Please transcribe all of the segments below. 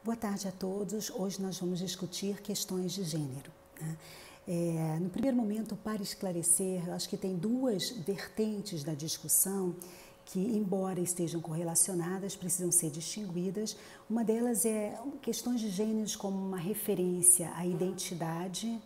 Boa tarde a todos. Hoje nós vamos discutir questões de gênero, né? No primeiro momento, para esclarecer, acho que tem duas vertentes da discussão que, embora estejam correlacionadas, precisam ser distinguidas. Uma delas é questões de gêneros como uma referência à identidade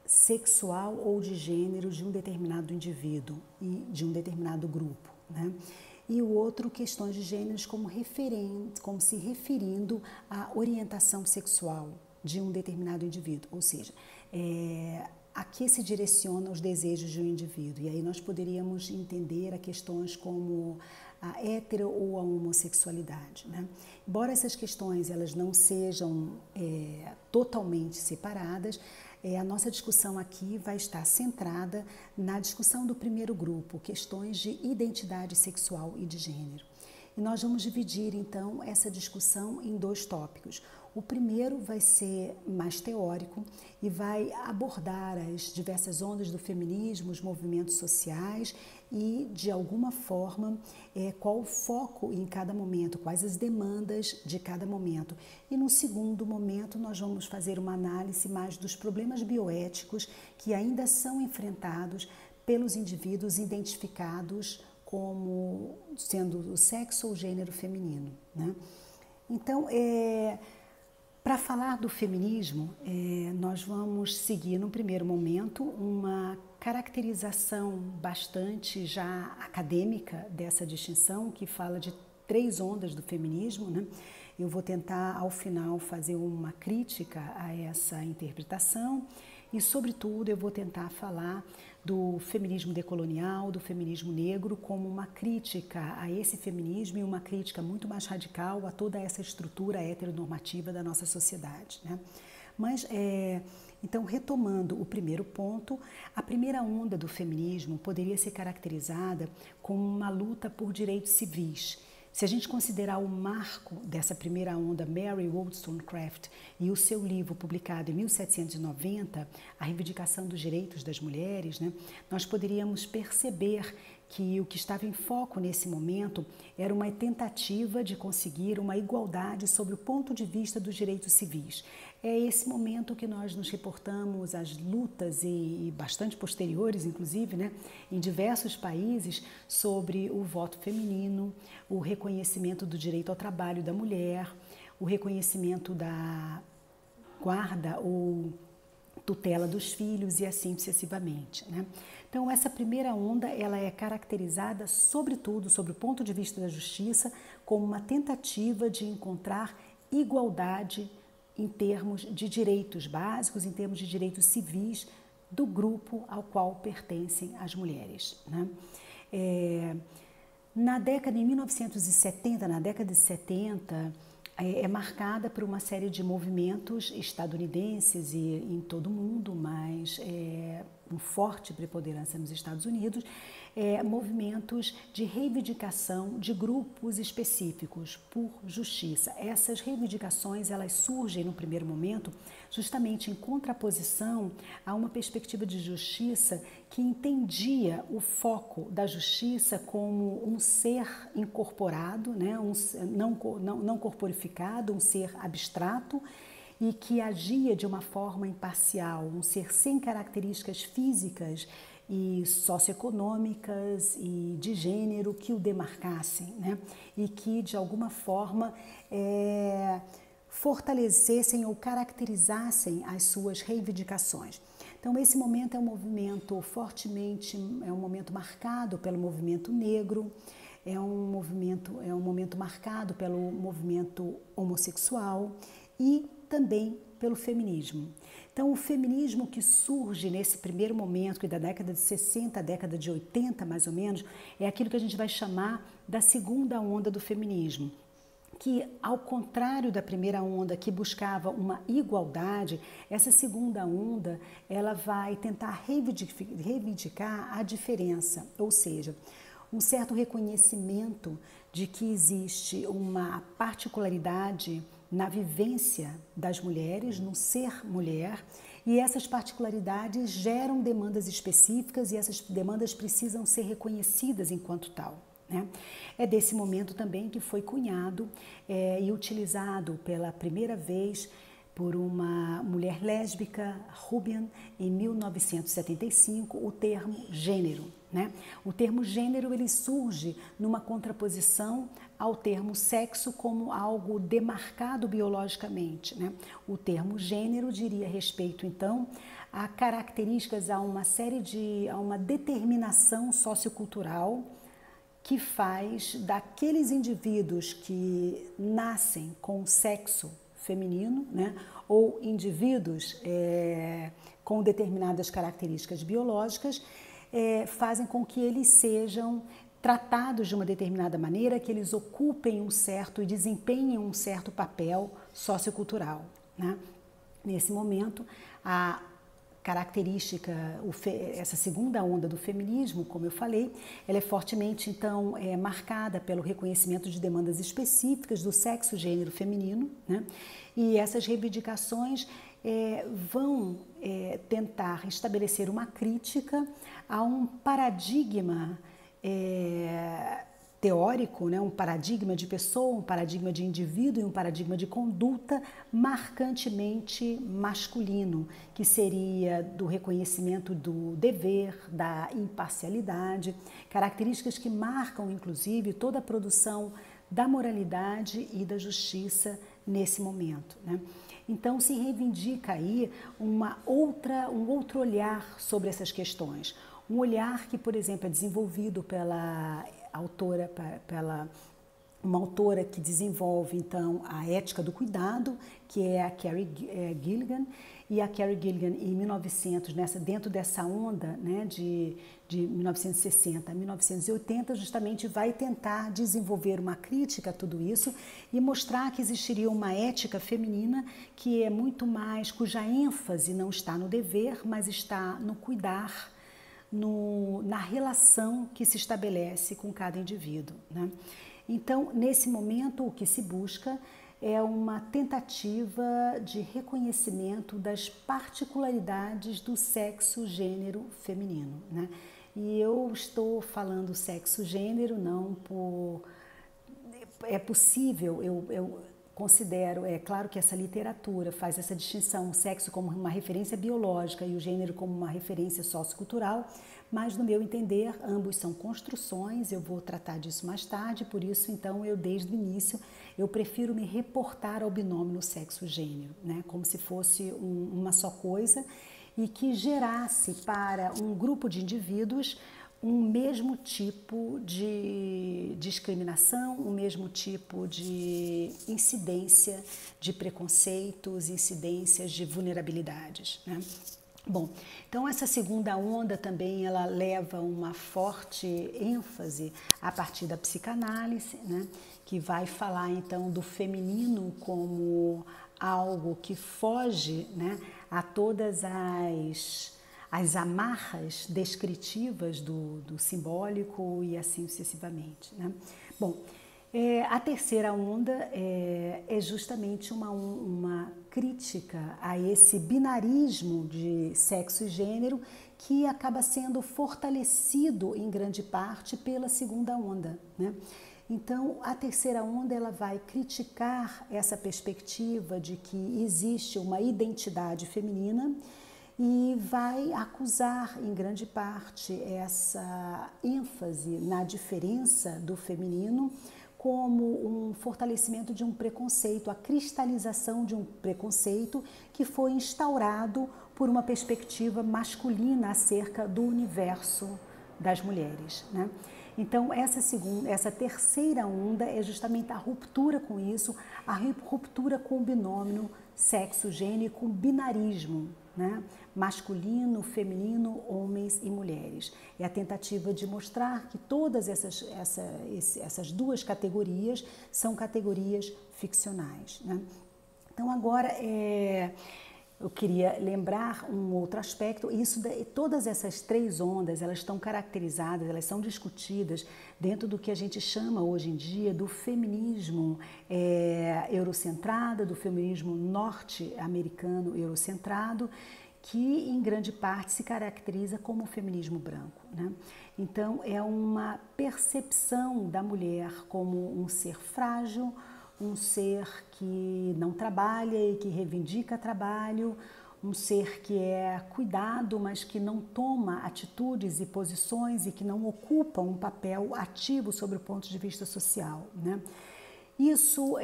sexual ou de gênero de um determinado indivíduo e de um determinado grupo, né? E o outro, questões de gêneros como se referindo à orientação sexual de um determinado indivíduo, ou seja, a que se direciona os desejos de um indivíduo. E aí nós poderíamos entender a questões como a hetero ou a homossexualidade, né? Embora essas questões elas não sejam totalmente separadas, a nossa discussão aqui vai estar centrada na discussão do primeiro grupo, questões de identidade sexual e de gênero. E nós vamos dividir, então, essa discussão em dois tópicos. O primeiro vai ser mais teórico e vai abordar as diversas ondas do feminismo, os movimentos sociais e, de alguma forma, qual o foco em cada momento, quais as demandas de cada momento. E no segundo momento nós vamos fazer uma análise mais dos problemas bioéticos que ainda são enfrentados pelos indivíduos identificados como sendo o sexo ou gênero feminino, né? Então, para falar do feminismo, nós vamos seguir, no primeiro momento, uma caracterização bastante já acadêmica dessa distinção, que fala de 3 ondas do feminismo, né? Eu vou tentar, ao final, fazer uma crítica a essa interpretação e, sobretudo, eu vou tentar falar do feminismo decolonial, do feminismo negro, como uma crítica a esse feminismo e uma crítica muito mais radical a toda essa estrutura heteronormativa da nossa sociedade, né? Mas, então, retomando o primeiro ponto, a primeira onda do feminismo poderia ser caracterizada como uma luta por direitos civis. Se a gente considerar o marco dessa primeira onda, Mary Wollstonecraft, e o seu livro publicado em 1790, A Reivindicação dos Direitos das Mulheres, né, nós poderíamos perceber que o que estava em foco nesse momento era uma tentativa de conseguir uma igualdade sob o ponto de vista dos direitos civis. É esse momento que nós nos reportamos às lutas, e bastante posteriores, inclusive, né, em diversos países, sobre o voto feminino, o reconhecimento do direito ao trabalho da mulher, o reconhecimento da guarda ou tutela dos filhos e assim sucessivamente, né? Então, essa primeira onda ela é caracterizada, sobretudo, sob o ponto de vista da justiça, como uma tentativa de encontrar igualdade em termos de direitos básicos, em termos de direitos civis do grupo ao qual pertencem as mulheres, né? Na década de 1970, na década de 70, é marcada por uma série de movimentos estadunidenses e em todo o mundo, mas com forte preponderância nos Estados Unidos, movimentos de reivindicação de grupos específicos por justiça. Essas reivindicações elas surgem no primeiro momento justamente em contraposição a uma perspectiva de justiça que entendia o foco da justiça como um ser incorporado, né, não corporificado, um ser abstrato e que agia de uma forma imparcial, um ser sem características físicas e socioeconômicas e de gênero que o demarcassem, né? E que de alguma forma fortalecessem ou caracterizassem as suas reivindicações. Então, esse momento é um movimento é um momento marcado pelo movimento negro, é um momento marcado pelo movimento homossexual e também pelo feminismo. Então, o feminismo que surge nesse primeiro momento, que da década de 60 à década de 80, mais ou menos, é aquilo que a gente vai chamar da segunda onda do feminismo, que, ao contrário da primeira onda, que buscava uma igualdade, essa segunda onda ela vai tentar reivindicar a diferença, ou seja, um certo reconhecimento de que existe uma particularidade na vivência das mulheres, no ser mulher, e essas particularidades geram demandas específicas e essas demandas precisam ser reconhecidas enquanto tal, né? É desse momento também que foi cunhado e utilizado pela primeira vez por uma mulher lésbica, Rubian, em 1975, o termo gênero, né? O termo gênero ele surge numa contraposição ao termo sexo como algo demarcado biologicamente, né? O termo gênero diria respeito, então, a características, a uma determinação sociocultural que faz daqueles indivíduos que nascem com sexo feminino, né, ou indivíduos com determinadas características biológicas, fazem com que eles sejam tratados de uma determinada maneira, que eles ocupem um certo e desempenhem um certo papel sociocultural, né? Nesse momento, a característica, essa segunda onda do feminismo, como eu falei, ela é fortemente, então, marcada pelo reconhecimento de demandas específicas do sexo gênero feminino, né? E essas reivindicações vão tentar estabelecer uma crítica a um paradigma teórico, né, um paradigma de pessoa, um paradigma de indivíduo e um paradigma de conduta marcantemente masculino, que seria do reconhecimento do dever, da imparcialidade, características que marcam, inclusive, toda a produção da moralidade e da justiça nesse momento, né? Então, se reivindica aí um outro olhar sobre essas questões. Um olhar que, por exemplo, é desenvolvido pela autora, uma autora que desenvolve, então, a ética do cuidado, que é a Carey Gilligan, e a Carey Gilligan, em 1900, dentro dessa onda, né, de 1960 a 1980, justamente vai tentar desenvolver uma crítica a tudo isso e mostrar que existiria uma ética feminina que é muito mais, cuja ênfase não está no dever, mas está no cuidar, na relação que se estabelece com cada indivíduo, né? Então, nesse momento, o que se busca é uma tentativa de reconhecimento das particularidades do sexo-gênero feminino, né? E eu estou falando sexo-gênero não por... É possível, eu considero, é claro que essa literatura faz essa distinção, o sexo como uma referência biológica e o gênero como uma referência sociocultural, mas no meu entender, ambos são construções, eu vou tratar disso mais tarde, por isso então eu desde o início, eu prefiro me reportar ao binômio sexo-gênero, né? Como se fosse uma só coisa e que gerasse para um grupo de indivíduos um mesmo tipo de discriminação, um mesmo tipo de incidência de preconceitos, incidências de vulnerabilidades, né? Bom, então essa segunda onda também ela leva uma forte ênfase a partir da psicanálise, né? Que vai falar então do feminino como algo que foge, né, a todas as amarras descritivas do simbólico e assim sucessivamente, né? Bom, a terceira onda é justamente uma crítica a esse binarismo de sexo e gênero que acaba sendo fortalecido em grande parte pela segunda onda, né? Então, a terceira onda ela vai criticar essa perspectiva de que existe uma identidade feminina e vai acusar, em grande parte, essa ênfase na diferença do feminino como um fortalecimento de um preconceito, a cristalização de um preconceito que foi instaurado por uma perspectiva masculina acerca do universo das mulheres, né? Então, essa terceira onda é justamente a ruptura com isso, a ruptura com o binômio sexo-gênero e com o binarismo, né? Masculino, feminino, homens e mulheres. É a tentativa de mostrar que todas essas duas categorias são categorias ficcionais, né? Então, agora, eu queria lembrar um outro aspecto, todas essas três ondas, elas estão caracterizadas, elas são discutidas dentro do que a gente chama hoje em dia do feminismo eurocentrado, do feminismo norte-americano eurocentrado, que em grande parte se caracteriza como o feminismo branco, né? Então é uma percepção da mulher como um ser frágil, um ser que não trabalha e que reivindica trabalho, um ser que é cuidado, mas que não toma atitudes e posições e que não ocupa um papel ativo sobre o ponto de vista social, né? Isso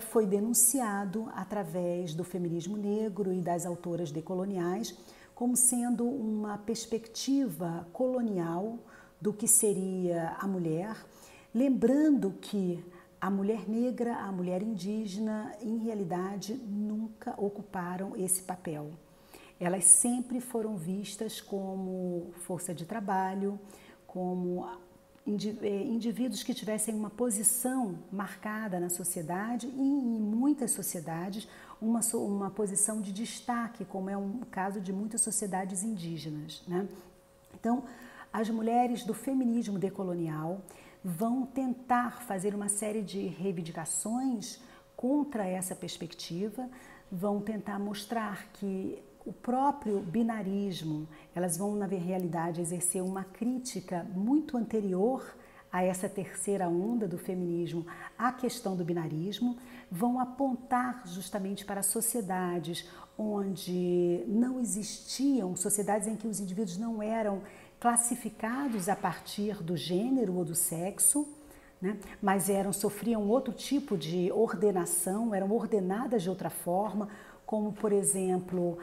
foi denunciado através do feminismo negro e das autoras decoloniais como sendo uma perspectiva colonial do que seria a mulher, lembrando que a mulher negra, a mulher indígena, em realidade, nunca ocuparam esse papel. Elas sempre foram vistas como força de trabalho, como indivíduos que tivessem uma posição marcada na sociedade e em muitas sociedades uma posição de destaque, como é um caso de muitas sociedades indígenas, né? Então, as mulheres do feminismo decolonial vão tentar fazer uma série de reivindicações contra essa perspectiva, vão tentar mostrar que o próprio binarismo, elas vão, na realidade, exercer uma crítica muito anterior a essa terceira onda do feminismo, à questão do binarismo, vão apontar justamente para sociedades onde não existiam, sociedades em que os indivíduos não eram classificados a partir do gênero ou do sexo, né? Mas sofriam outro tipo de ordenação, eram ordenadas de outra forma, como, por exemplo,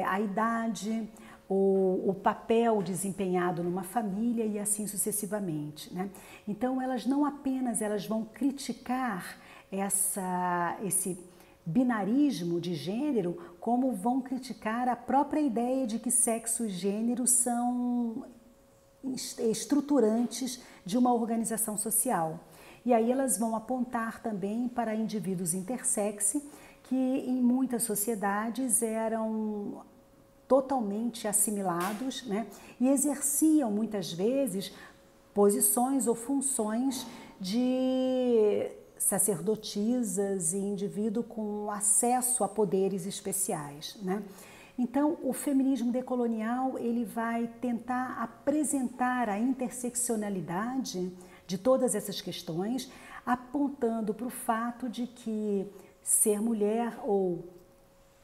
a idade, o papel desempenhado numa família e assim sucessivamente, né? Então, elas não apenas vão criticar esse binarismo de gênero, como vão criticar a própria ideia de que sexo e gênero são estruturantes de uma organização social. E aí elas vão apontar também para indivíduos intersexe, que em muitas sociedades eram totalmente assimilados, né? E exerciam muitas vezes posições ou funções de sacerdotisas e indivíduo com acesso a poderes especiais, né? Então, o feminismo decolonial ele vai tentar apresentar a interseccionalidade de todas essas questões, apontando para o fato de que ser mulher ou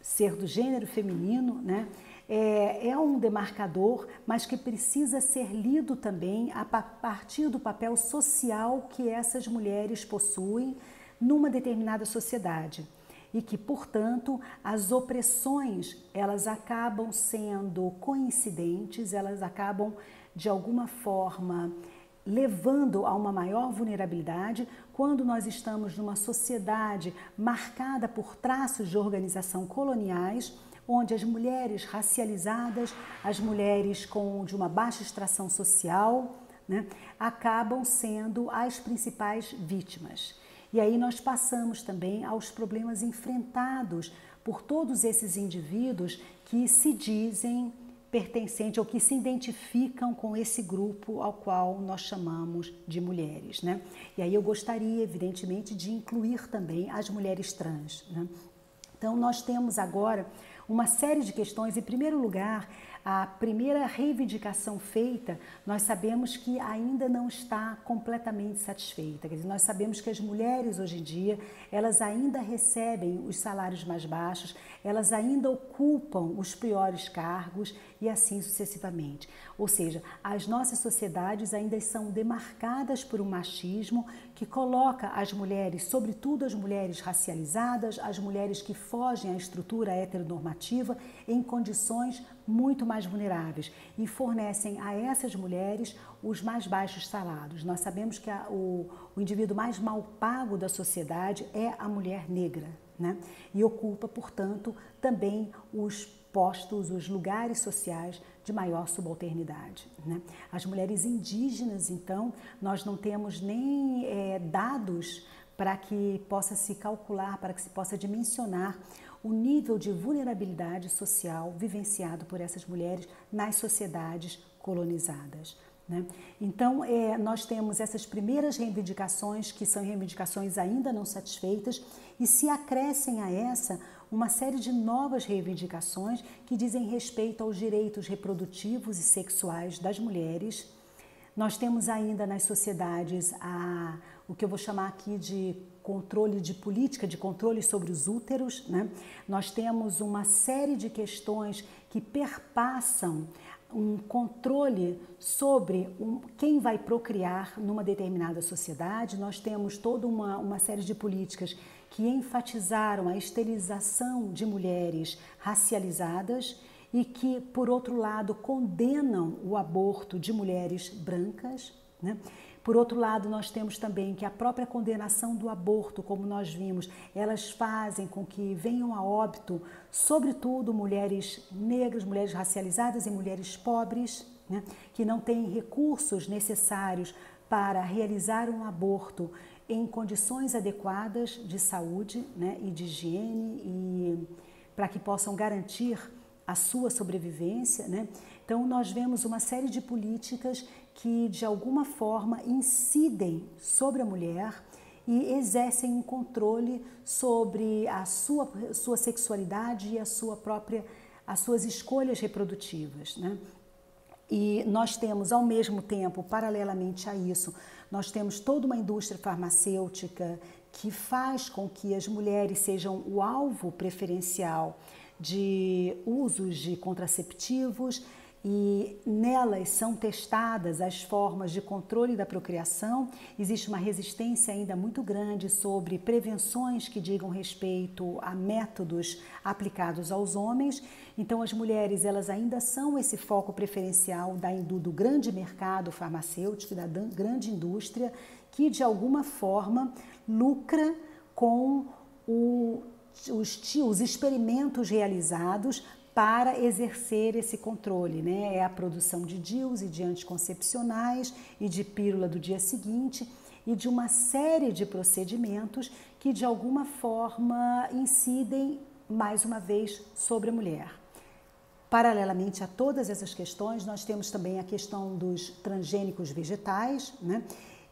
ser do gênero feminino, né, é um demarcador, mas que precisa ser lido também a partir do papel social que essas mulheres possuem numa determinada sociedade. E que, portanto, as opressões, elas acabam sendo coincidentes, elas acabam, de alguma forma, levando a uma maior vulnerabilidade quando nós estamos numa sociedade marcada por traços de organização coloniais, onde as mulheres racializadas, as mulheres de uma baixa extração social, né, acabam sendo as principais vítimas. E aí nós passamos também aos problemas enfrentados por todos esses indivíduos que se dizem pertencentes ou que se identificam com esse grupo ao qual nós chamamos de mulheres, né? E aí eu gostaria, evidentemente, de incluir também as mulheres trans, né? Então nós temos agora uma série de questões. Em primeiro lugar, a primeira reivindicação feita, nós sabemos que ainda não está completamente satisfeita. Quer dizer, nós sabemos que as mulheres hoje em dia, elas ainda recebem os salários mais baixos, elas ainda ocupam os piores cargos e assim sucessivamente. Ou seja, as nossas sociedades ainda são demarcadas por um machismo que coloca as mulheres, sobretudo as mulheres racializadas, as mulheres que fogem à estrutura heteronormativa, em condições muito mais vulneráveis e fornecem a essas mulheres os mais baixos salários. Nós sabemos que o indivíduo mais mal pago da sociedade é a mulher negra, né? E ocupa, portanto, também os postos, os lugares sociais de maior subalternidade, né? As mulheres indígenas, então, nós não temos nem dados para que possa se calcular, para que se possa dimensionar o nível de vulnerabilidade social vivenciado por essas mulheres nas sociedades colonizadas, né? Então, nós temos essas primeiras reivindicações, que são reivindicações ainda não satisfeitas, e se acrescem a essa uma série de novas reivindicações que dizem respeito aos direitos reprodutivos e sexuais das mulheres. Nós temos ainda nas sociedades o que eu vou chamar aqui de controle de política, de controle sobre os úteros, né? Nós temos uma série de questões que perpassam um controle sobre quem vai procriar numa determinada sociedade. Nós temos toda uma série de políticas que enfatizaram a esterilização de mulheres racializadas e que, por outro lado, condenam o aborto de mulheres brancas, né? Por outro lado, nós temos também que a própria condenação do aborto, como nós vimos, elas fazem com que venham a óbito, sobretudo mulheres negras, mulheres racializadas e mulheres pobres, né, que não têm recursos necessários para realizar um aborto em condições adequadas de saúde, né, e de higiene, e para que possam garantir a sua sobrevivência, né? Então, nós vemos uma série de políticas que, de alguma forma, incidem sobre a mulher e exercem um controle sobre a sua sexualidade e as suas escolhas reprodutivas, né? E nós temos, ao mesmo tempo, paralelamente a isso, nós temos toda uma indústria farmacêutica que faz com que as mulheres sejam o alvo preferencial de usos de contraceptivos, e nelas são testadas as formas de controle da procriação. Existe uma resistência ainda muito grande sobre prevenções que digam respeito a métodos aplicados aos homens. Então, as mulheres, elas ainda são esse foco preferencial do grande mercado farmacêutico, da grande indústria, que de alguma forma lucra com os experimentos realizados para exercer esse controle, né? É a produção de DIUs e de anticoncepcionais e de pílula do dia seguinte e de uma série de procedimentos que de alguma forma incidem mais uma vez sobre a mulher. Paralelamente a todas essas questões, nós temos também a questão dos transgênicos vegetais, né?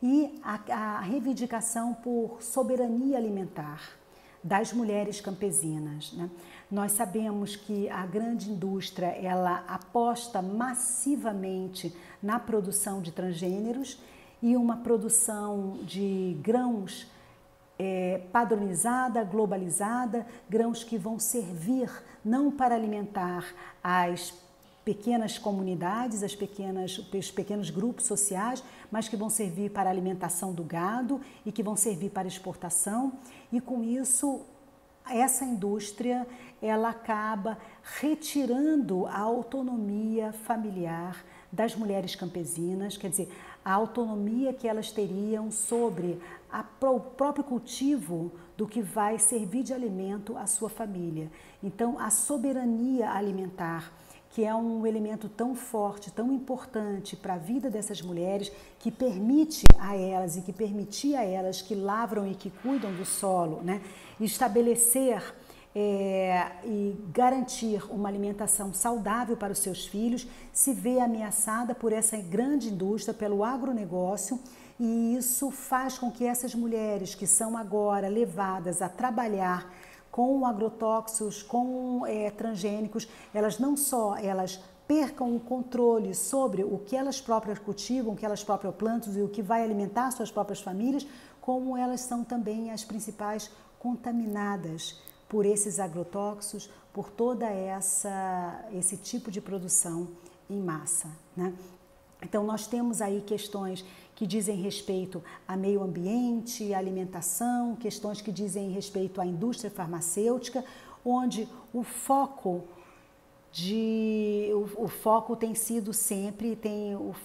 E a reivindicação por soberania alimentar das mulheres campesinas, né? Nós sabemos que a grande indústria, ela aposta massivamente na produção de transgêneros e uma produção de grãos padronizada, globalizada, grãos que vão servir não para alimentar as pequenas comunidades, os pequenos grupos sociais, mas que vão servir para a alimentação do gado e que vão servir para exportação. E com isso, essa indústria, ela acaba retirando a autonomia familiar das mulheres campesinas, quer dizer, a autonomia que elas teriam sobre o próprio cultivo do que vai servir de alimento à sua família. Então, a soberania alimentar, que é um elemento tão forte, tão importante para a vida dessas mulheres, que permite a elas e que permitia a elas que lavram e que cuidam do solo, né, estabelecer e garantir uma alimentação saudável para os seus filhos, se vê ameaçada por essa grande indústria, pelo agronegócio, e isso faz com que essas mulheres que são agora levadas a trabalhar com agrotóxicos, com transgênicos, elas não só percam o controle sobre o que elas próprias cultivam, o que elas próprias plantam e o que vai alimentar suas próprias famílias, como elas são também as principais contaminadas por esses agrotóxicos, por toda esse tipo de produção em massa, né? Então, nós temos aí questões que dizem respeito a meio ambiente, alimentação, questões que dizem respeito à indústria farmacêutica, onde o foco tem sido sempre,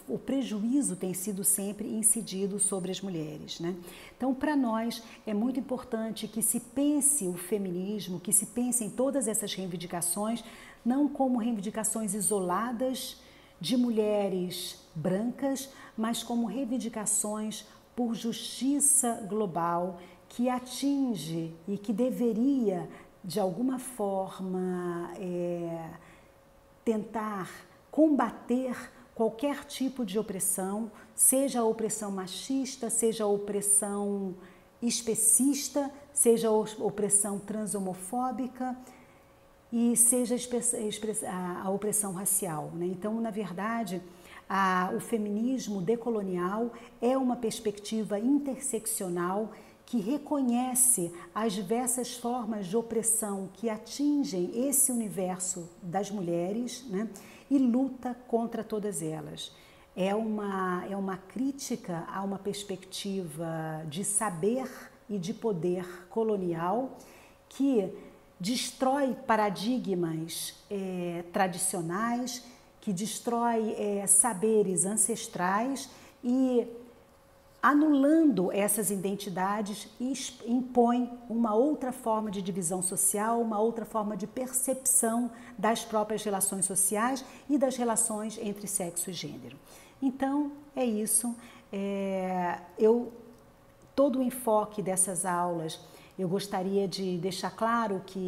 o prejuízo tem sido sempre incidido sobre as mulheres, né? Então, para nós, é muito importante que se pense o feminismo, que se pense em todas essas reivindicações, não como reivindicações isoladas de mulheres brancas, mas como reivindicações por justiça global que atinge e que deveria, de alguma forma, tentar combater qualquer tipo de opressão, seja a opressão machista, seja a opressão especista, seja a opressão transhomofóbica e seja a opressão racial, né? Então, na verdade, o feminismo decolonial é uma perspectiva interseccional que reconhece as diversas formas de opressão que atingem esse universo das mulheres, né? E luta contra todas elas. É uma crítica a uma perspectiva de saber e de poder colonial que destrói paradigmas tradicionais, que destrói saberes ancestrais e, anulando essas identidades, impõe uma outra forma de divisão social, uma outra forma de percepção das próprias relações sociais e das relações entre sexo e gênero. Então, é isso. Todo o enfoque dessas aulas, eu gostaria de deixar claro que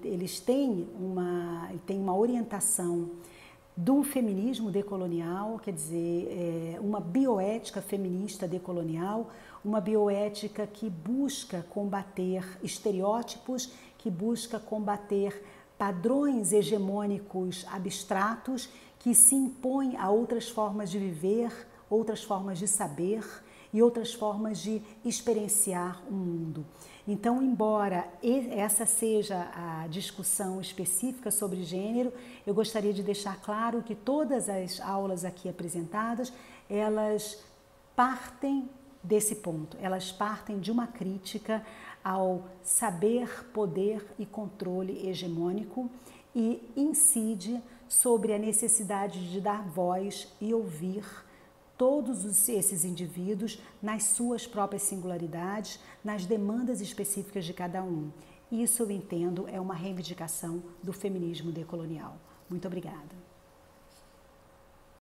eles têm uma orientação do feminismo decolonial, quer dizer, uma bioética feminista decolonial, uma bioética que busca combater estereótipos, que busca combater padrões hegemônicos abstratos que se impõem a outras formas de viver, outras formas de saber e outras formas de experienciar o mundo. Então, embora essa seja a discussão específica sobre gênero, eu gostaria de deixar claro que todas as aulas aqui apresentadas, elas partem desse ponto, elas partem de uma crítica ao saber, poder e controle hegemônico e incide sobre a necessidade de dar voz e ouvir todos esses indivíduos nas suas próprias singularidades, nas demandas específicas de cada um. Isso, eu entendo, é uma reivindicação do feminismo decolonial. Muito obrigada.